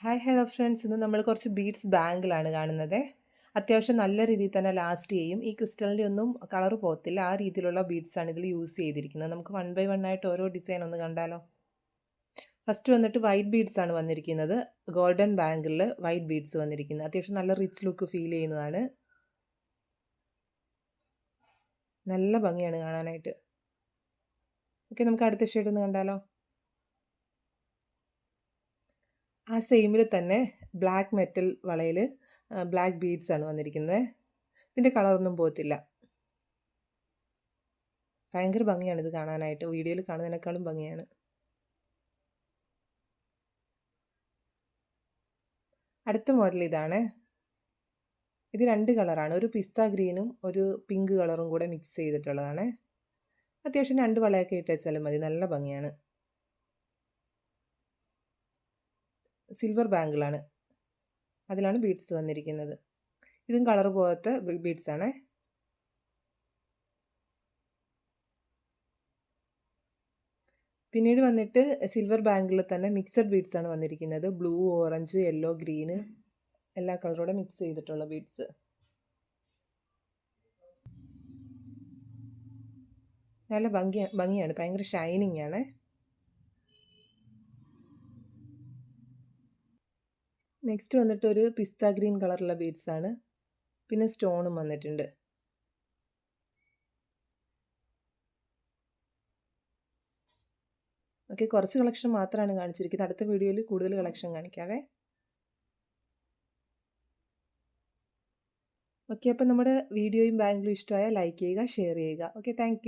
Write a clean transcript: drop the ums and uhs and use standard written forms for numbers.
Hi hello friends, ഇന്ന് നമ്മൾ കുറച്ച് ബീഡ്സ് ബാങ്കിലാണ് കാണുന്നത്. അത്യാവശ്യം നല്ല രീതിയിൽ തന്നെ ലാസ്റ്റ് ചെയ്യും. ഈ ക്രിസ്റ്റലിൻ്റെ ഒന്നും കളർ പോകത്തില്ല. ആ രീതിയിലുള്ള ബീഡ്സ് ആണ് ഇതിൽ യൂസ് ചെയ്തിരിക്കുന്നത്. നമുക്ക് വൺ ബൈ വൺ ആയിട്ട് ഓരോ ഡിസൈൻ ഒന്ന് കണ്ടാലോ. ഫസ്റ്റ് വന്നിട്ട് വൈറ്റ് ബീഡ്സ് ആണ് വന്നിരിക്കുന്നത്. ഗോൾഡൻ ബാങ്കിളിൽ വൈറ്റ് ബീഡ്സ് വന്നിരിക്കുന്നത്. അത്യാവശ്യം നല്ല റിച്ച് ലുക്ക് ഫീൽ ചെയ്യുന്നതാണ്. നല്ല ഭംഗിയാണ് കാണാനായിട്ട്. ഓക്കെ, നമുക്ക് അടുത്ത ഷെയ്ഡ് ഒന്ന് കണ്ടാലോ. ആ സെയിമിൽ തന്നെ ബ്ലാക്ക് മെറ്റൽ വളയിൽ ബ്ലാക്ക് ബീഡ്സ് ആണ് വന്നിരിക്കുന്നത്. ഇതിൻ്റെ കളറൊന്നും പോകത്തില്ല. ഭയങ്കര ഭംഗിയാണ് ഇത് കാണാനായിട്ട്. വീഡിയോയിൽ കാണുന്നതിനേക്കാളും ഭംഗിയാണ്. അടുത്ത മോഡൽ ഇതാണ്. ഇത് രണ്ട് കളറാണ്. ഒരു പിസ്ത ഗ്രീനും ഒരു പിങ്ക് കളറും കൂടെ മിക്സ് ചെയ്തിട്ടുള്ളതാണ്. അത്യാവശ്യം രണ്ട് വളയൊക്കെ ഇട്ട് വെച്ചാലും മതി. നല്ല ഭംഗിയാണ്. സിൽവർ ബാങ്കിളാണ്. അതിലാണ് ബീഡ്സ് വന്നിരിക്കുന്നത്. ഇതും കളർ പോകാത്ത ബീഡ്സ് ആണ്. പിന്നീട് വന്നിട്ട് സിൽവർ ബാങ്കിളിൽ തന്നെ മിക്സഡ് ബീഡ്സ് ആണ് വന്നിരിക്കുന്നത്. ബ്ലൂ, ഓറഞ്ച്, യെല്ലോ, ഗ്രീന് എല്ലാ കളറോടെ മിക്സ് ചെയ്തിട്ടുള്ള ബീഡ്സ്. നല്ല ഭംഗിയാണ്. ഭയങ്കര ഷൈനിങ് ആണ്. നെക്സ്റ്റ് വന്നിട്ട് ഒരു പിസ്ത ഗ്രീൻ കളറുള്ള ബീഡ്സ് ആണ്. പിന്നെ സ്റ്റോണും വന്നിട്ടുണ്ട്. ഓക്കെ, കുറച്ച് കളക്ഷൻ മാത്രമാണ് കാണിച്ചിരിക്കുന്നത്. അടുത്ത വീഡിയോയിൽ കൂടുതൽ കളക്ഷൻ കാണിക്കാവേ. ഓക്കെ, അപ്പോൾ നമ്മുടെ വീഡിയോയും ബാങ്കിലും ഇഷ്ടമായാൽ ലൈക്ക് ചെയ്യുക, ഷെയർ ചെയ്യുക. Okay, thank